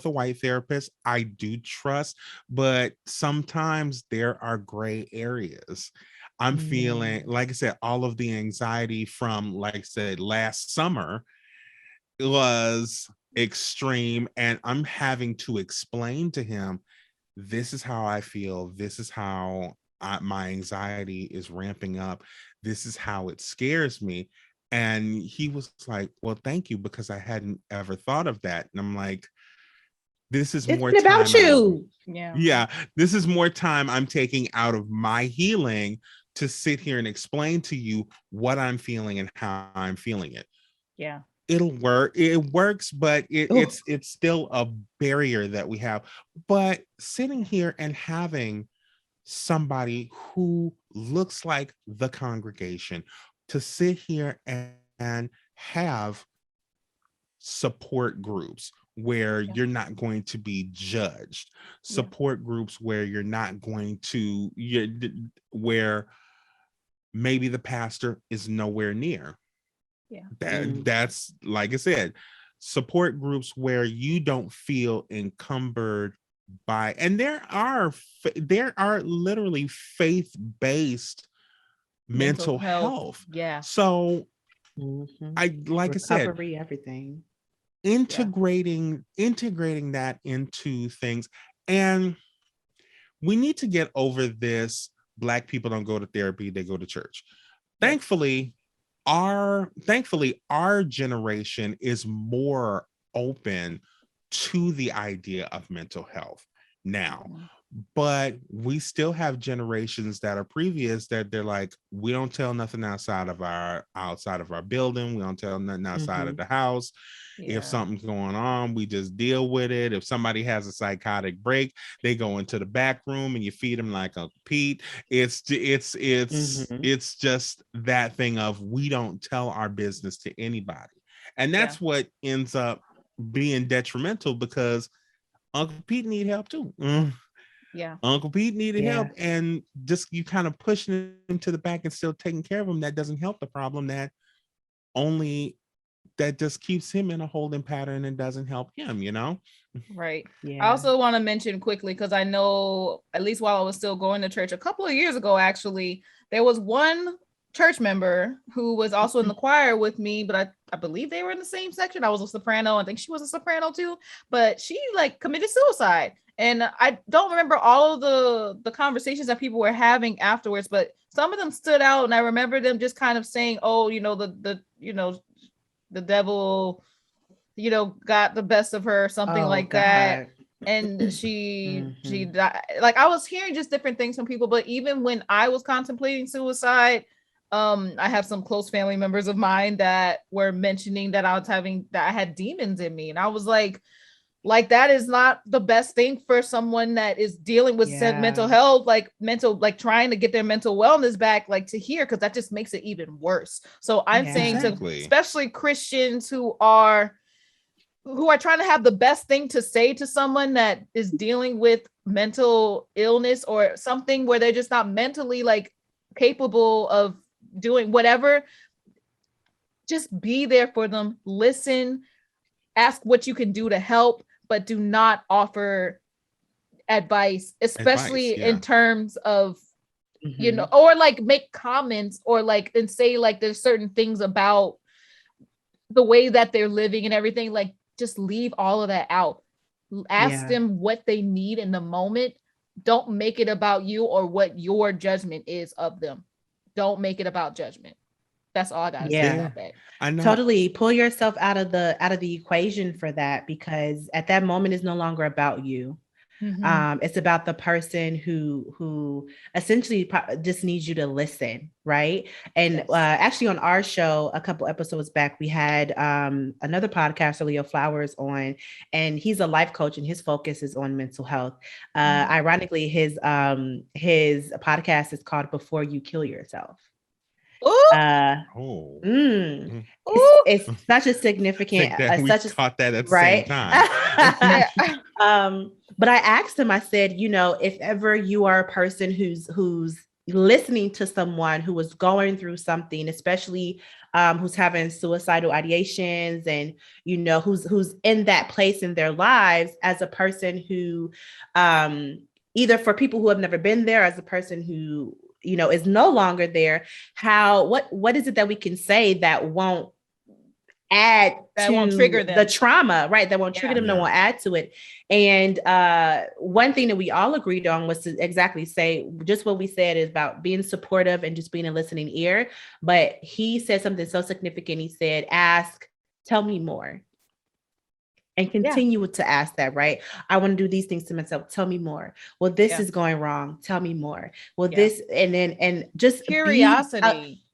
white therapist I do trust, but sometimes there are gray areas. I'm feeling, like I said, all of the anxiety from, like I said, last summer was extreme, and I'm having to explain to him, this is how I feel, this is how my anxiety is ramping up, this is how it scares me. And he was like, well, thank you, because I hadn't ever thought of that. And I'm like, this is more time about you. Yeah, this is more time I'm taking out of my healing to sit here and explain to you what I'm feeling and how I'm feeling it. Yeah, it'll work. It works, but it's still a barrier that we have. But sitting here and having somebody who looks like the congregation to sit here and have support groups where you're not going to be judged, support groups where you're not going to, where maybe the pastor is nowhere near. That's, like I said, support groups where you don't feel encumbered by, and there are literally faith-based mental health. Yeah. So I, like recovery, I said, everything, integrating that into things. And we need to get over this, Black people don't go to therapy, they go to church. Thankfully our generation is more open to the idea of mental health now. But we still have generations that are previous that they're like, we don't tell nothing outside of our building, we don't tell nothing outside of the house. If something's going on, we just deal with it. If somebody has a psychotic break, they go into the back room and you feed them like Uncle Pete. It's just that thing of, we don't tell our business to anybody. And that's what ends up being detrimental, because Uncle Pete need help too. Uncle Pete needed help, and just you kind of pushing him to the back and still taking care of him, that doesn't help the problem. That only that just keeps him in a holding pattern and doesn't help him, you know? Right. Yeah. I also want to mention quickly, because I know, at least while I was still going to church a couple of years ago, actually, there was one church member who was also in the choir with me, but I believe they were in the same section. I was a soprano. I think she was a soprano too, but she like committed suicide. And I don't remember all of the conversations that people were having afterwards, but some of them stood out. And I remember them just kind of saying, oh, the devil, got the best of her, something like that. And she died. Like, I was hearing just different things from people, but even when I was contemplating suicide, I have some close family members of mine that were mentioning that I had demons in me. And I was like, that is not the best thing for someone that is dealing with mental health, like trying to get their mental wellness back, like to hear, because that just makes it even worse. So I'm saying to especially Christians who are trying to have the best thing to say to someone that is dealing with mental illness or something where they're just not mentally like capable of doing whatever, just be there for them, listen, ask what you can do to help, but do not offer advice, especially in terms of, or like make comments or like, and say like there's certain things about the way that they're living and everything. Like, just leave all of that out. Ask them what they need in the moment. Don't make it about you or what your judgment is of them. Don't make it about judgment. That's all I gotta say about that. I know. Totally pull yourself out of the equation for that, because at that moment it's no longer about you. It's about the person who essentially just needs you to listen, right? And actually on our show a couple episodes back, we had another podcaster, Leo Flowers, on, and he's a life coach and his focus is on mental health. Ironically, his podcast is called Before You Kill Yourself. It's such a significant we caught that at the same time. But I asked him, I said, if ever you are a person who's listening to someone who is going through something, especially who's having suicidal ideations, and who's in that place in their lives, as a person who either for people who have never been there, as a person who is no longer there, what is it that we can say that won't add won't trigger them, the trauma, right? That won't trigger them, that won't add to it. And one thing that we all agreed on was to exactly say just what we said, is about being supportive and just being a listening ear. But he said something so significant. He said, tell me more. And continue to ask that, right? I want to do these things to myself. Tell me more. Well, this is going wrong. Tell me more. Well, this, and just curiosity.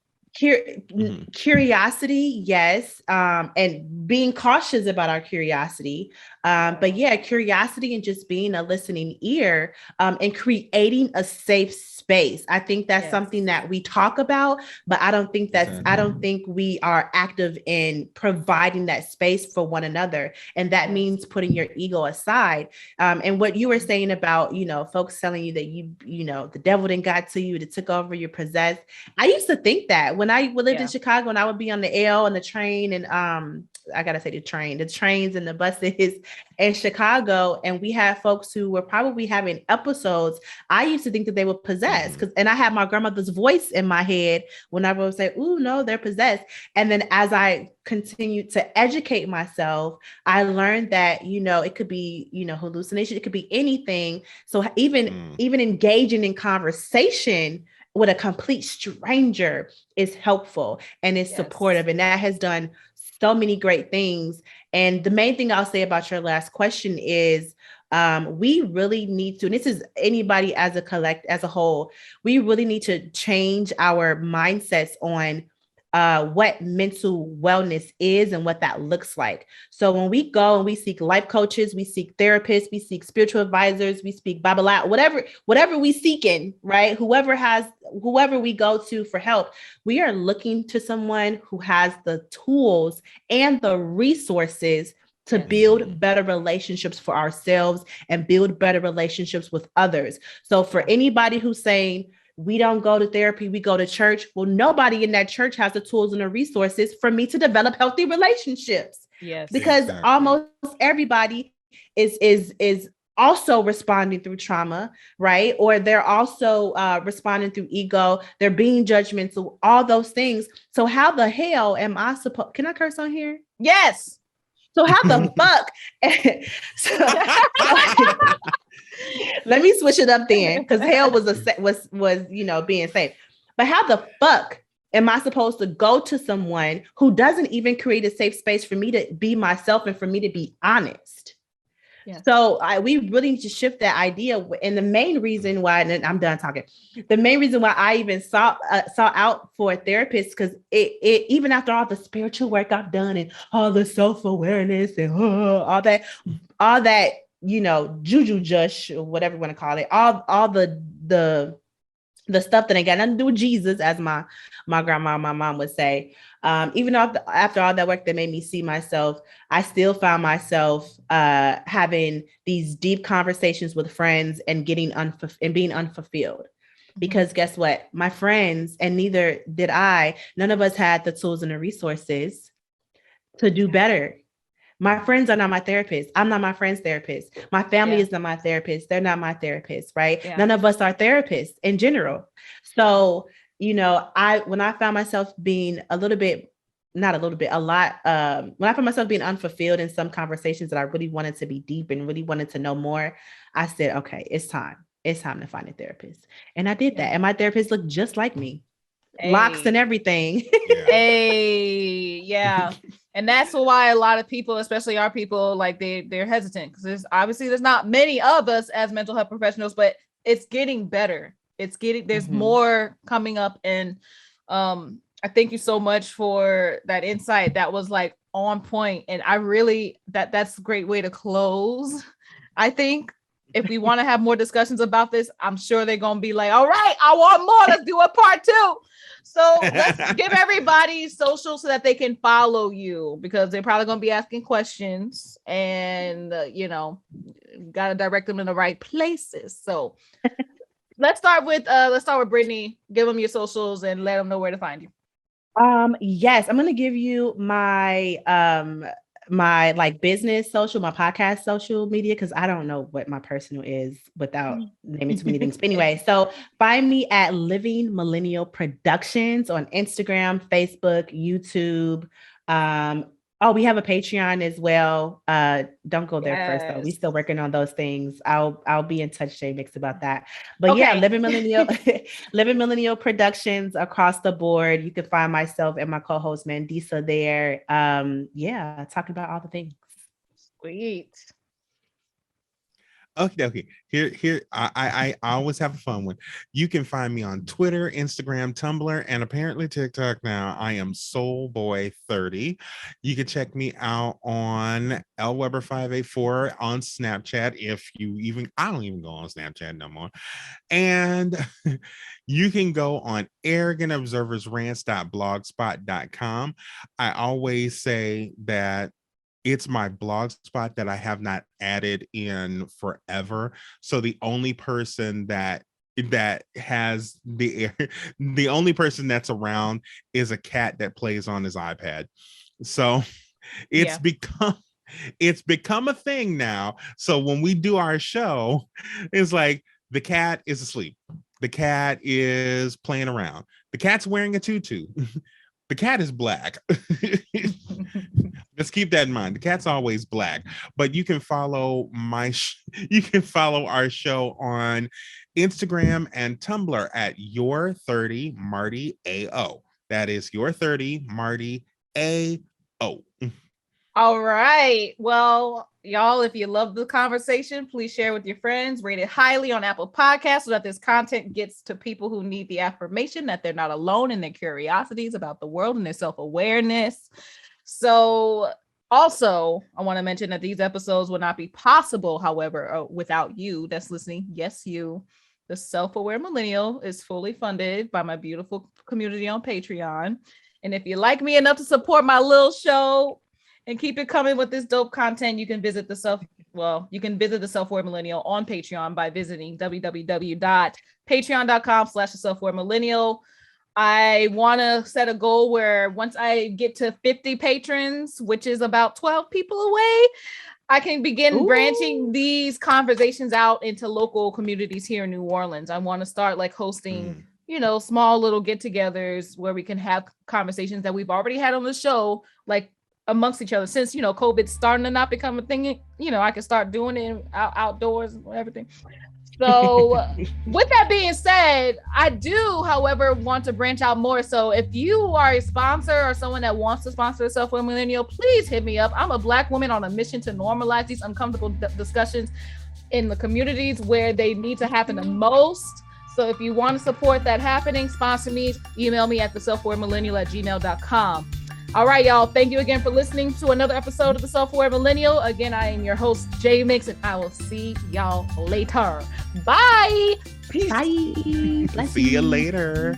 Curiosity, yes. And being cautious about our curiosity. But curiosity and just being a listening ear, and creating a safe space. I think that's something that we talk about, but I don't think we are active in providing that space for one another. And that means putting your ego aside. And what you were saying about, folks telling you that the devil didn't got to you, that took over, you're possessed. I used to think that when I lived in Chicago, and I would be on the L and the train, and I gotta say the trains and the buses in Chicago, and we had folks who were probably having episodes. I used to think that they were possessed, and I had my grandmother's voice in my head whenever I would say, "Ooh, no, they're possessed." And then as I continued to educate myself, I learned that it could be hallucination, it could be anything. So even engaging in conversation with a complete stranger is helpful and is supportive, and that has done so many great things. And the main thing I'll say about your last question is we really need to, and this is anybody as a whole, we really need to change our mindsets on what mental wellness is and what that looks like. So when we go and we seek life coaches, we seek therapists, we seek spiritual advisors, we speak Babala, whatever we seeking, right? Whoever we go to for help, we are looking to someone who has the tools and the resources to build better relationships for ourselves and build better relationships with others. So for anybody who's saying, we don't go to therapy, we go to church. Well, nobody in that church has the tools and the resources for me to develop healthy relationships. Yes. Because Exactly. almost everybody is also responding through trauma, right? Or they're also responding through ego. They're being judgmental, all those things. So how the hell am I supposed? Can I curse on here? Yes. So how the fuck? Let me switch it up then, because hell was being safe. But how the fuck am I supposed to go to someone who doesn't even create a safe space for me to be myself and for me to be honest? Yes. So we really need to shift that idea. And the main reason why, and I'm done talking, the main reason why I even sought out for a therapist, because it even after all the spiritual work I've done and all the self-awareness and all that, juju jush or whatever you want to call it, all the stuff that ain't got nothing to do with Jesus, as my grandma, my mom would say. Even after all that work that made me see myself, I still found myself having these deep conversations with friends and being unfulfilled. Because guess what? My friends, and neither did I, none of us had the tools and the resources to do better. My friends are not my therapist. I'm not my friend's therapist. My family is not my therapist. They're not my therapist, right? Yeah. None of us are therapists in general. So, when I found myself being a lot, when I found myself being unfulfilled in some conversations that I really wanted to be deep and really wanted to know more, I said, okay, it's time. It's time to find a therapist. And I did that. And my therapist looked just like me. Hey. Locks and everything. Hey, yeah. And that's why a lot of people, especially our people, like they're hesitant, because there's not many of us as mental health professionals, but it's getting better. There's more coming up. And I thank you so much for that insight. That was like on point. And I really, that's a great way to close. I think if we want to have more discussions about this, I'm sure they're going to be like, all right, I want more. Let's do a part 2. So let's give everybody social so that they can follow you, because they're probably going to be asking questions, and, got to direct them in the right places. So let's start with Brittany. Give them your socials and let them know where to find you. Yes, I'm going to give you my my like business social, my podcast social media, because I don't know what my personal is without naming too many things. But anyway, so find me at Living Millennial Productions on Instagram, Facebook, YouTube. We have a Patreon as well. Don't go there first though. We're still working on those things. I'll be in touch, J.Mix, about that. But yeah, Living Millennial Productions across the board. You can find myself and my co-host Mandisa there. Talking about all the things. Sweet. Okay. Here, I always have a fun one. You can find me on Twitter, Instagram, Tumblr, and apparently TikTok now. I am Soulboy30. You can check me out on LWeber584 on Snapchat. I don't even go on Snapchat no more. And you can go on arrogantobserversrants.blogspot.com. I always say that it's my blog spot that I have not added in forever. So the only person that has the only person that's around is a cat that plays on his iPad. So it's become a thing now. So when we do our show, it's like the cat is asleep. The cat is playing around. The cat's wearing a tutu. The cat is black. Let's keep that in mind. The cat's always black. But you can follow our show on Instagram and Tumblr at Your 30 Marty AO. That is Your 30 Marty AO. All right. Well, y'all, if you love the conversation, please share with your friends, rate it highly on Apple Podcasts so that this content gets to people who need the affirmation that they're not alone in their curiosities about the world and their self-awareness. So also, I want to mention that these episodes would not be possible, however, without you that's listening. Yes, you. The Self-Aware Millennial is fully funded by my beautiful community on Patreon. And if you like me enough to support my little show and keep it coming with this dope content, you can visit the well, you can visit the Self-Aware Millennial on Patreon by visiting www.patreon.com/self-aware-millennial. I want to set a goal where once I get to 50 patrons, which is about 12 people away, I can begin branching these conversations out into local communities here in New Orleans. I want to start like hosting, small little get-togethers where we can have conversations that we've already had on the show, like amongst each other. Since, COVID's starting to not become a thing, I can start doing it outdoors and everything. So with that being said, I do, however, want to branch out more. So if you are a sponsor or someone that wants to sponsor the Self-Aware Millennial, please hit me up. I'm a Black woman on a mission to normalize these uncomfortable discussions in the communities where they need to happen the most. So if you want to support that happening, sponsor me, email me at theselfawaremillennial@gmail.com. All right, y'all. Thank you again for listening to another episode of the Self-Aware Millennial. Again, I am your host, J.Mix, and I will see y'all later. Bye. Peace. Bye. See you later.